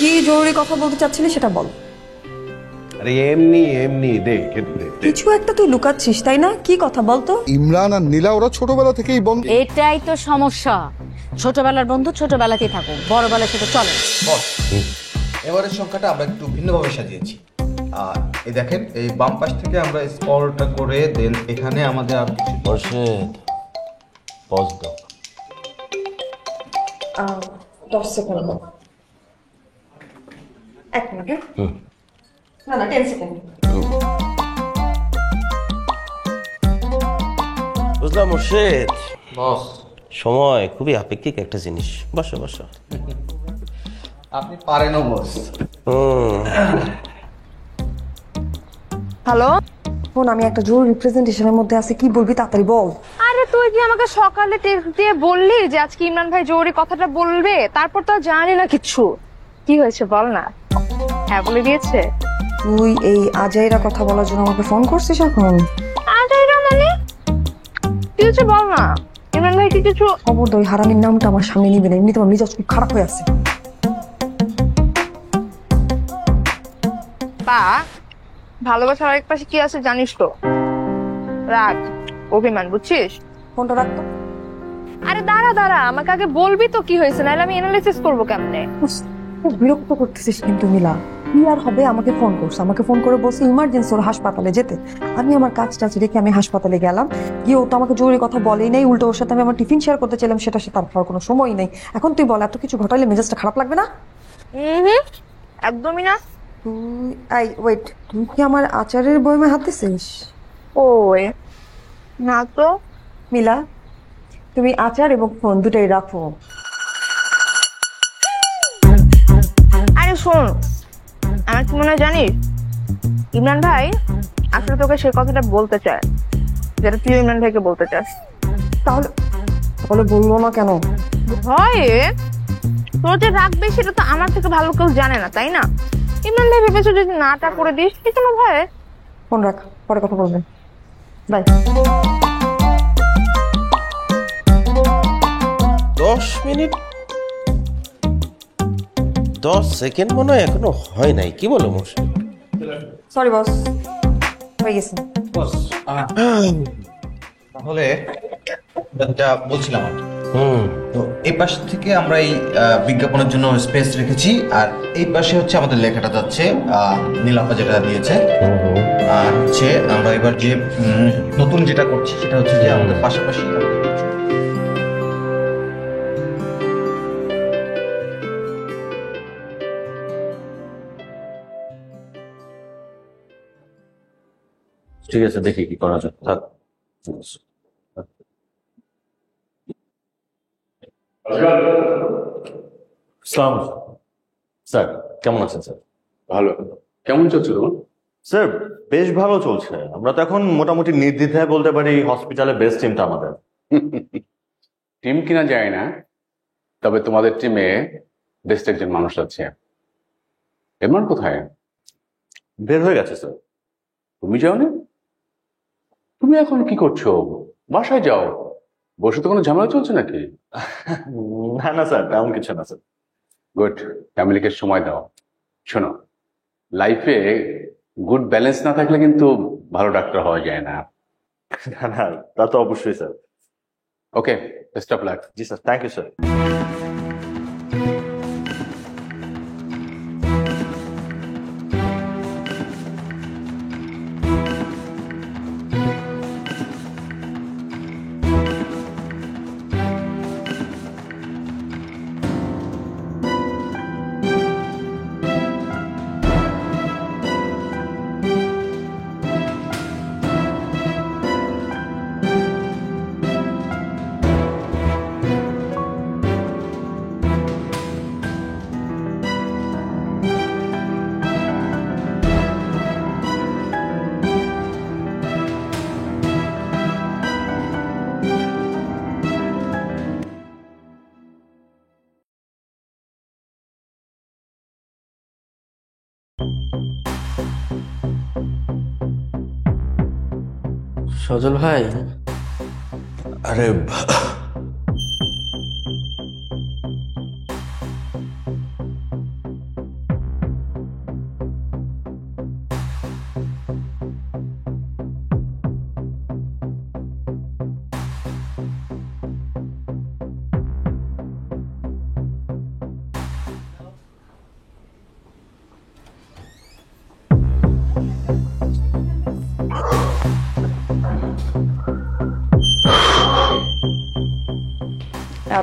কি জরুরি কথা বলতে চাচ্ছিলি সেটা বল। আরে এমনি এমনি দে কিছু একটা তুই লুকাচ্ছিস তাই না? কি কথা বলতো? ইমরান আর নীলা ওরা ছোটবেলা থেকেই বন্ধু। এটাই তো সমস্যা, ছোটবেলার বন্ধু ছোটবেলাতেই থাকো, বড়বেলা সেটা চলে। বস, এবারের সংখ্যাটা আমরা একটু ভিন্নভাবে সাজিয়েছি। আর এই দেখেন, এই বাম পাশ থেকে আমরা স্কলটা করে দেন এখানে আমাদের আর কিছু বর্ষেদ পজ দাও। 10 সেকেন্ড। 1 মিনিট। না 10 সেকেন্ড। বুঝলাম মোর্শেদ, বস, সময় খুবই আপেক্ষিক একটা জিনিস। বসো বসো। আপনি পারেনও বস। Hello, phone. আমি একটা জরুরি রিপ্রেজেন্টেশনের মধ্যে আছি, কি বলবি তাড়াতাড়ি বল। আরে তুই কি আমাকে সকালে টেক্সট দিয়ে বললি যে আজকে ইমরান ভাই জরুরি কথাটা বলবে, তারপর তো আর জানি না কিছু। কি হয়েছে বল না। হ্যাঁ বলে দিয়েছে। তুই এই আজাইরা কথা বলার জন্য আমাকে ফোন করছিস এখন? আজাইরা মানে কি হয়েছে বল না। ইমরান ভাই কি কিছু খবর দই হারামির নামটা আমার সামনে নিবে না, এমনি তোমার মেজাজ খুব খারাপ হয়ে আছে। তা ভালোবাসার আরেক পাশে কি আছে জানিস তো? রাগ, অভিমান, বুঝছিস? ফোনটা রাখতো। আরে দাঁড়া দাঁড়া, আমাকে আগে বলবি তো কি হয়েছে, নাহলে আমি অ্যানালাইসিস করবো কেমনে। খুব বিরক্ত করতেছিস কিন্তু মিলা। কি আর হবে, আমাকে ফোন করছে, আমাকে ফোন করে বলছে ইমার্জেন্সি ওর হাসপাতালে যেতে। আমি আমার কাজ টাজ রেখে আমি হাসপাতালে গেলাম, গিয়ে ও তো আমাকে জরুরি কথা বলেই নাই, উল্টো ওর সাথে আমি আমার টিফিন শেয়ার করতে চাইলাম, সেটা সে তার খাওয়ার কোনো সময় নেই। এখন তুই বল, এত কিছু ঘটাইলে মেজাজটা খারাপ লাগবে না? একদমই না। আই ওয়েট, তুই কি আমার আচারের বয়মে হাত দিছিস? ওই না তো। মিলা, তুমি আচার এবং ফোন দুটাই রাখো। আরে শোন, আমার কি মনে হয় জানিস, ইমরান ভাই আসলে তোকে সে কথাটা বলতে চায় যেটা তুই ইমরান ভাইকে বলতে চাস। তাহলে তাহলে বললো না কেন? ভয়ে। তোর যে রাখবে সেটা তো আমার থেকে ভালো কেউ জানে না, তাই না? ইমরান ভাই ভেবেছো যদি নাটা করে দিস কি কোনো ভয়ে। ফোন রাখ, পরে কথা বলবেন। বাই। 10 মিনিট 10 সেকেন্ড মনে হয় এখনো হয় নাই। কি বলো মোর্শেদ? সরি বস, হয়ে গেছে। বস, তাহলে যেটা বলছিলাম আর কি। তো এই পাশ থেকে আমরা এই বিজ্ঞাপনের জন্য স্পেস রেখেছি, আর এই পাশে হচ্ছে আমাদের লেখাটা যাচ্ছে, নীলাপা যেটা দিয়েছে। আর হচ্ছে আমরা এবার যে নতুন যেটা করছি সেটা হচ্ছে যে আমাদের পাশাপাশি ঠিক আছে, দেখি কি করা যায়। থাক। সালাম স্যার কেমন আছেন স্যার? ভালো। কেমন চলছে তোমার? স্যার বেশ ভালো চলছে। আমরা তো এখন মোটামুটি নির্দ্বিধায় বলতে পারি হসপিটালে বেস্ট টিমটা আমাদের। টিম কিনা যায় না, তবে তোমাদের টিমে বেস্ট একজন মানুষ আছে। এমন কোথায়? বের হয়ে গেছে স্যার। তুমি যাওনি? তুমি এখন কি করছো? বাসায় যাও। বসে তো কোনো ঝামেলা চলছে নাকি? না না স্যার, তেমন কিছু না স্যার। গুড, ফ্যামিলিকে সময় দাও। শোনো, লাইফে গুড ব্যালেন্স না থাকলে কিন্তু ভালো ডাক্তার হওয়া যায় না। না না, তা তো অবশ্যই sir. Okay, best of luck. জি sir, thank you sir. Sajal ভাই, আরে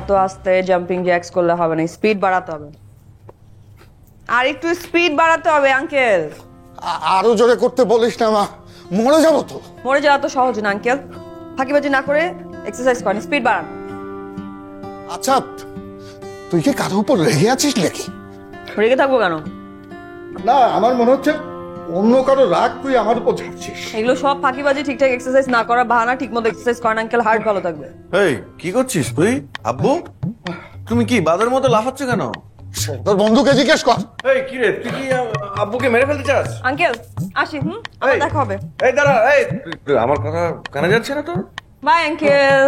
এত আস্তে জাম্পিং জ্যাক্স করলে হবে না, স্পিড বাড়াতে হবে। আর একটু স্পিড বাড়াতে হবে আঙ্কেল। আরো জোরে করতে বলিস না মা, মরে যাবো তো। মরে যাওয়া তো সহজ না আঙ্কেল, ফাঁকিবাজি না করে এক্সারসাইজ করেন, স্পিড বাড়ান। আচ্ছা, তুই কি কারো উপর রেগে আছিস নাকি? রেগে থাকবো কেন? না, আমার মনে হচ্ছে অন্য কারো রাগ তুই আমার উপর ঝাড়ছিস। এগুলো সব ফাঁকিবাজি, ঠিকঠাক এক্সারসাইজ না করা বাহানা। ঠিক মতো এক্সারসাইজ করেন আঙ্কেল, হার্ট ভালো থাকবে। এই কি করছিস তুই? আব্বু তুমি কি বাদের মতো লাফাচ্ছ কেন? তোর বন্ধুকে জিজ্ঞেস কর। এই কি রে, তুই কি আব্বুকে মেরে ফেলতে চাস? আঙ্কেল আসি, আবার দেখা হবে। এই দাঁড়া, এই তুই আমার কথা কানে যাচ্ছে না তোর? Bye uncle.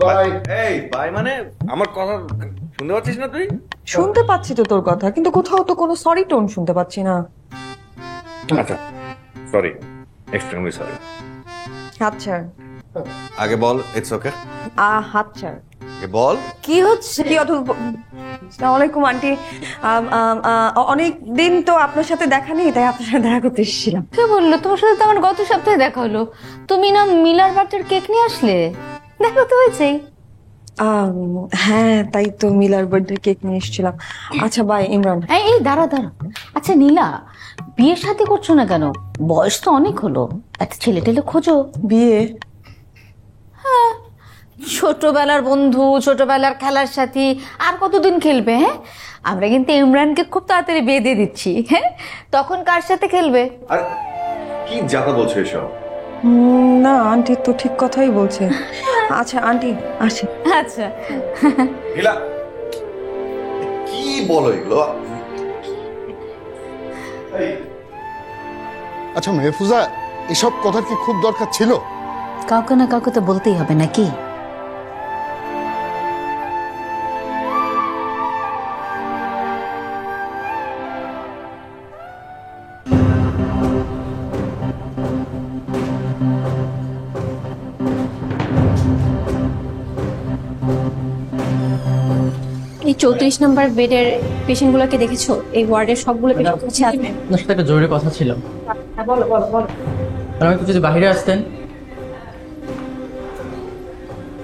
বাই। এই বাই মানে আমার কথা শুনতে পাচ্ছিস না তুই? শুনতে পাচ্ছি তো তোর কথা, কিন্তু কোথাও তো কোনো সরি টোন শুনতে পাচ্ছি না। আচ্ছা সরি, এক্সট্রিমলি সরি। হাত ছাড়। আগে বল ইটস ওকে। হাত ছাড়। আগে বল কি হচ্ছে? কি অদ্ভুত। আসসালামু আলাইকুম আন্টি। অনেক দিন তো আপনার সাথে দেখা নেই, তাই আপনার সাথে দেখা করতে এসেছিলাম। কে বললো? তোমার সাথে তো আমার গত সপ্তাহে দেখা হলো। তুমি না মিলার বার্থডের কেক নিয়ে আসলে? দেখা তো হয়েছেই। হ্যাঁ, তাই তো মিলার বার্থডে কেক নিয়ে এসেছিলাম। আচ্ছা বাই ইমরান। এই দাঁড়া দাঁড়া। আচ্ছা নীলা, বিয়ে শাদী করছো না কেন? বয়স তো অনেক হলো, একটা ছেলে টেলে খোঁজো। বিয়ে? ছোটবেলার বন্ধু, ছোটবেলার খেলার সাথী, আর কতদিন খেলবে? হ্যাঁ, আমরা কিন্তু ইমরানকে খুব তাড়াতাড়ি বিয়ে দিয়ে দিচ্ছি। হ্যাঁ, তখন কার সাথে খেলবে? আর কি যাতা বলছো এসব? না আন্টি তো ঠিক কথাই বলছে। আচ্ছা আন্টি আসি। আচ্ছা নীলা কি বলো এগুলো? আচ্ছা মেহফুজা, এসব কথার কি খুব দরকার ছিল? কাউকে না কাউকে তো বলতেই হবে নাকি? এই 34 নম্বর বেডের পেশেন্টগুলোকে দেখেছো? এই ওয়ার্ডের সবগুলো পেশেন্ট আছে। আপনার সাথে একটা জরুরি কথা ছিল। বলো বলো বলো। ম্যাডাম একটু যদি বাইরে আসতেন।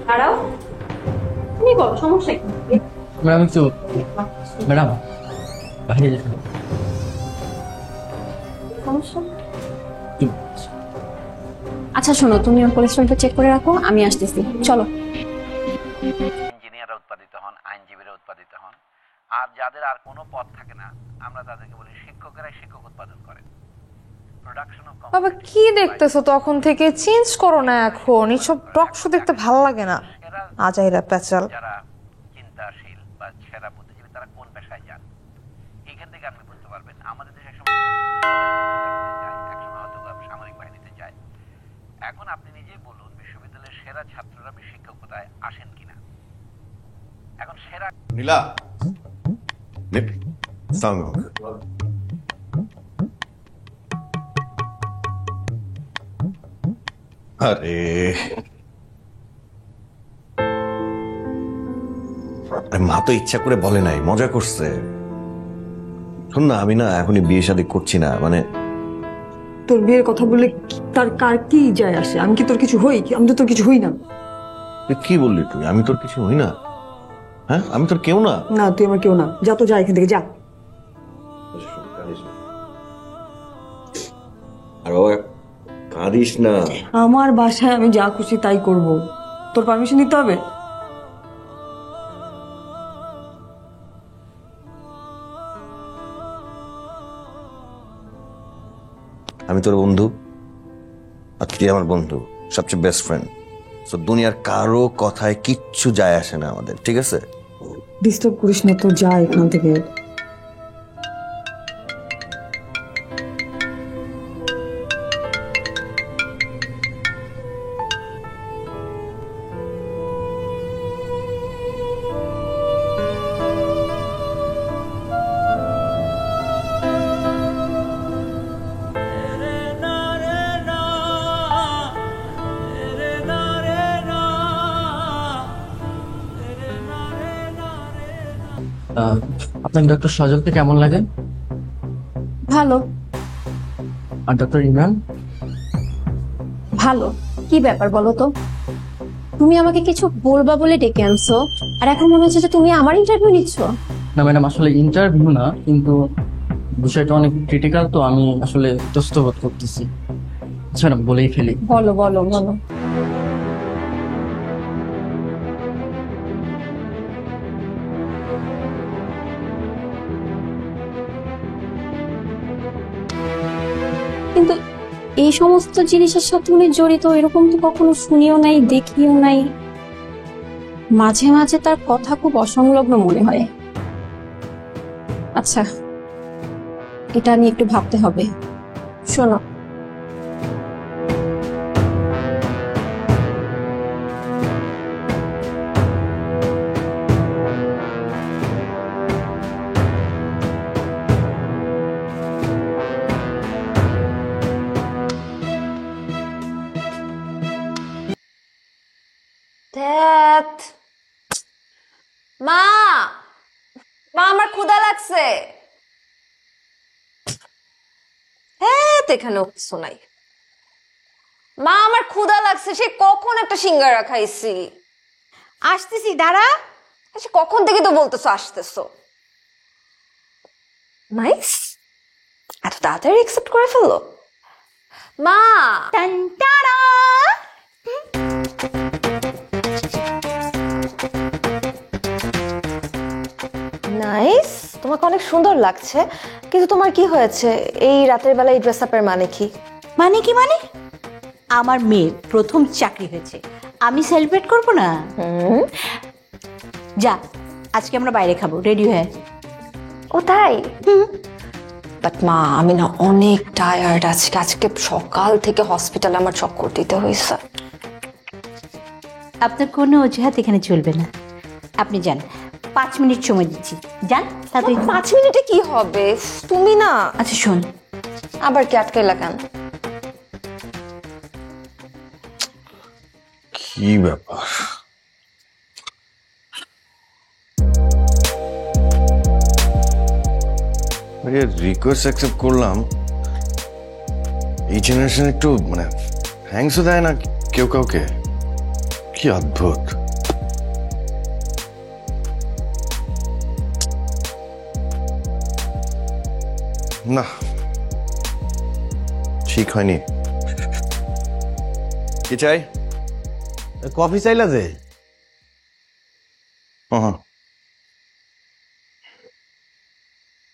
দাঁড়াও, তুমি বলো সমস্যা কি? ম্যাডাম একটু, ম্যাডাম বাইরে যেতে হবে। সমস্যা? আচ্ছা শোনো, তুমি ওর কোলেস্ট্রলটা চেক করে রাখো, আমি আসতেছি। চলো। ইঞ্জিনিয়াররা উৎপাদিত হন, আইনজীবীরা উৎপাদিত হন, আর যাদের আর কোনো পথ থাকে না আমরা তাদেরকে বলি শিক্ষকেরাই শিক্ষক উৎপাদন করেন। বাবা কি দেখতেছো তখন থেকে? চেঞ্জ করো না এখন, এসব টক শো দেখতে ভালো লাগে না। আজাইরা প্যাচাল। যারা চিন্তাশীল বা সেরা বুদ্ধিজীবী তারা কোন পেশায় যান, এখান থেকে আপনি বুঝতে পারবেন। আমাদের দেশে একসময় হয়তো সামরিক বাহিনীতে যায়। এখন আপনি নিজেই বলুন, বিশ্ববিদ্যালয়ের সেরা ছাত্ররা শিক্ষকতায় আসেন কিনা? এখন সেরা নীলা সাউন্ড আরে মা তো ইচ্ছা করে বলে নাই, মজা করছে। শোন না, আমি না এখনই বিয়ে শাদী করছি না। মানে তোর বিয়ের কথা বলে তার কার কি যায় আসে? আমি কি তোর কিছু হই? আমি তো তোর কিছু হই না। তুই কি বললি? তুই আমি তোর কিছু হই না? হ্যাঁ, আমি তোর কেউ না। না তুই আমার কেউ না, যা তো যা এখান থেকে যা। আর কাঁদিস না। আমার বাসায় আমি যা খুশি তাই করব, তোর পারমিশন দিতে হবে? আমি তোর বন্ধু আর তুই আমার বন্ধু, সবচেয়ে বেস্ট ফ্রেন্ড। তো দুনিয়ার কারো কথায় কিচ্ছু যায় আসে না আমাদের, ঠিক আছে? ডিস্টার্ব করিস না তো, যা এখান থেকে। আপনাকে ডক্টর সজলকে কেমন লাগে? ভালো। আর ডক্টর ইমরান? ভালো। কি ব্যাপার বলো তো? তুমি আমাকে কিছু বলবা বলে ডেকে আনছো, আর এখন মনে হচ্ছে যে তুমি আমার ইন্টারভিউ নিচ্ছ। না ম্যাডাম, আসলে ইন্টারভিউ না, কিন্তু বিষয়টা অনেক ক্রিটিক্যাল, তো আমি আসলে ইতস্ত বোধ করতেছি। আচ্ছা ম্যাডাম, বলেই ফেলি। বলো বলো বলো। কিন্তু এই সমস্ত জিনিসের সাথে উনি জড়িত এরকম তো কখনো শুনিও নাই, দেখিও নাই। মাঝে মাঝে তার কথা খুব অসংলগ্ন মনে হয়। আচ্ছা, এটা নিয়ে একটু ভাবতে হবে। শোনো, মা, মা আমার ক্ষুধা লাগছে। হ্যাঁ, এখানেও কিছু নাই। মা আমার ক্ষুধা লাগছে, সে কখন একটা সিঙ্গারা খাইছি। আসতেছি, দাঁড়া। সে কখন থেকে তো বলতেছো আসতেছো। নাইস, এত তাড়াতাড়ি অ্যাকসেপ্ট করে ফেললো। মা, টানটারা। নাইস, তোমাকে অনেক সুন্দর লাগছে, কিন্তু তোমার কি হয়েছে? এই রাতের বেলা এই ড্রেস আপের মানে কি? মানে আমার মেয়ের প্রথম চাকরি হয়েছে, আমি সেলিব্রেট করব না? যা, আজকে আমরা বাইরে খাবো, রেডি হয়ে। ও তাই? বাট মা, আমি না অনেক টায়ার্ড আজকে। আজকে সকাল থেকে হসপিটালে আমার চক্কর দিতে হয়েছে। আপনার কোনো অজুহাত এখানে চলবে না, আপনি যান। 5 মিনিট সময় দিচ্ছি, যান তাড়াতাড়ি। 5 মিনিটে কি হবে? তুমি না। আচ্ছা শোন, আবার কি আটকাইলা কেন? কি ব্যাপার? রিকোয়েস্ট অ্যাকসেপ্ট করলাম, এই জেনারেশন একটু মানে থ্যাঙ্কসও দেয় না কেউ কাউকে। কি অদ্ভুত। না, ঠিক হয়নি। কি চাই? কফি চাইলা যে?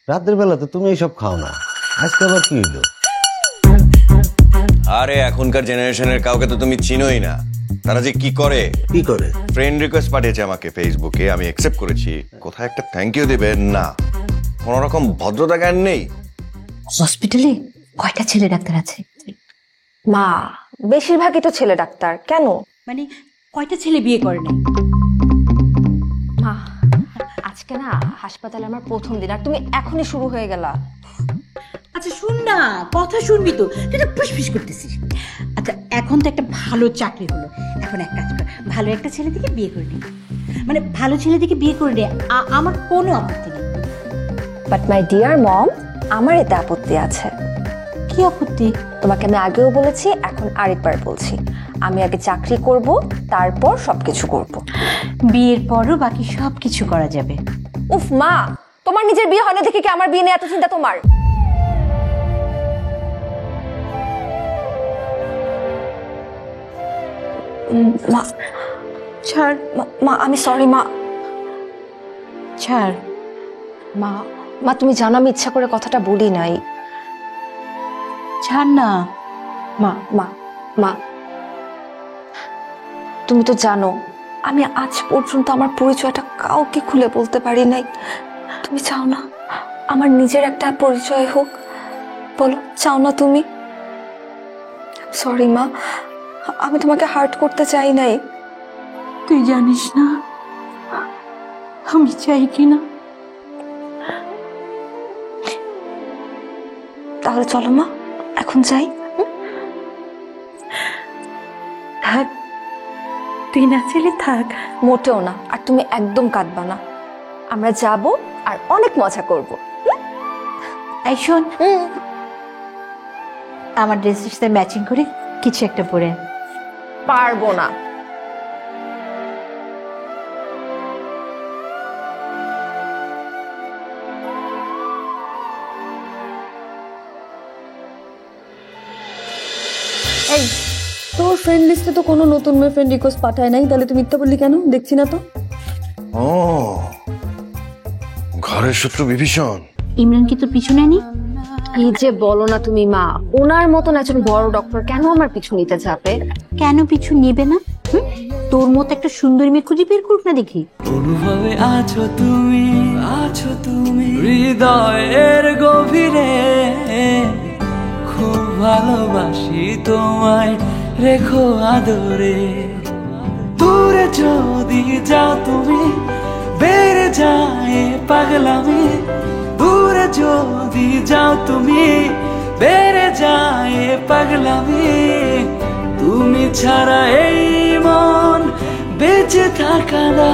রাতের বেলা তো তুমি এইসব খাও না, আজকে আবার কি হইলো? আরে এখনকার জেনারেশনের কাউকে তো তুমি চিনোই না। তারা যে কি করে ফ্রেন্ড রিকোয়েস্ট পাঠিয়েছে আমাকে ফেসবুকে, আমি অ্যাকসেপ্ট করেছি। কোথায় একটা থ্যাংক ইউ দেবে না, কোন রকম ভদ্রতা জ্ঞান নেই। হসপিটালে কয়টা ছেলে ডাক্তার আছে? মা, বেশিরভাগই তো ছেলে ডাক্তার। কেন? মানে কয়টা ছেলে বিয়ে করে না? মা, আজকে না হাসপাতালে আমার প্রথম দিন, আর তুমি এখনই শুরু হয়ে গেলা। আচ্ছা শুন না, কথা শুনবি তো, তুই তো ফুসফুস করতেছিস। আচ্ছা, এখন তো একটা ভালো চাকরি হলো, এখন এক কাজ কর, ভালো একটা ছেলে থেকে বিয়ে করে নে। মানে ভালো ছেলে থেকে বিয়ে করে নে, আমার কোনো আপত্তি নেই। বাট মাই ডিয়ার মম, আমার এতে আপত্তি আছে। কি আপত্তি? তোমাকে আমি আগেও বলেছি, এখন আরেকবার বলছি, আমি আগে চাকরি করব, তারপর সবকিছু করব। বিয়ের পরও বাকি সবকিছু করা যাবে। উফ মা, তোমার নিজের বিয়ে হয় না দেখে কি আমার বিয়ে নিয়ে এত চিন্তা তোমার? মা ছাড়, মা আমি সরি মা। ছাড় মা। মা, তুমি জানো আমি ইচ্ছা করে কথাটা বলি নাই। ছাড় না। মা মা মা, তুমি তো জানো আমি আজ পর্যন্ত আমার পরিচয়টা কাউকে খুলে বলতে পারি নাই। তুমি চাও না আমার নিজের একটা পরিচয় হোক? বলো, চাও না তুমি? সরি মা, আমি তোমাকে হার্ট করতে চাই নাই। তুই জানিস না আমি চাই কিনা। তাহলে চলো মা, এখন যাই। থাক, তুই না ছেলে থাক। মোটেও না, আর তুমি একদম কাঁদবা না। আমরা যাব আর অনেক মজা করব। এই শোন, আমার ড্রেসের সাথে ম্যাচিং করে কিছু একটা পরে। পারবো না। এই তোর ফ্রেন্ড লিস্টে তো কোনো নতুন মেয়ে ফ্রেন্ড রিকোয়েস্ট পাঠায় নাই, তাহলে তুই মিথ্যা বললি কেন? দেখছি না তো। ও ঘরের শত্রু বিভীষণ। ইমরান কি তোর পিছু নেয়নি? এই যে বলো না তুমি মা, ওনার মতন একজন বড় ডক্টর কেন আমার পিছু নিতে চাপে? কেন পিছু নেবে না? তোর মতো একটা সুন্দরী মেয়ে খুঁজে বের করুক না দেখি। অনুভবে আছো তুমি হৃদয়ের গভীরে, খুব ভালোবাসি তোমায়, রেখো আদরে। দূরে যদি যাও তুমি, বেড়ে যায় পাগলামি। দূরে যদি যাও তুমি, বেড়ে যায় পাগলামি। তুমি ছাড়া এই মন বেঁচে থাকা না।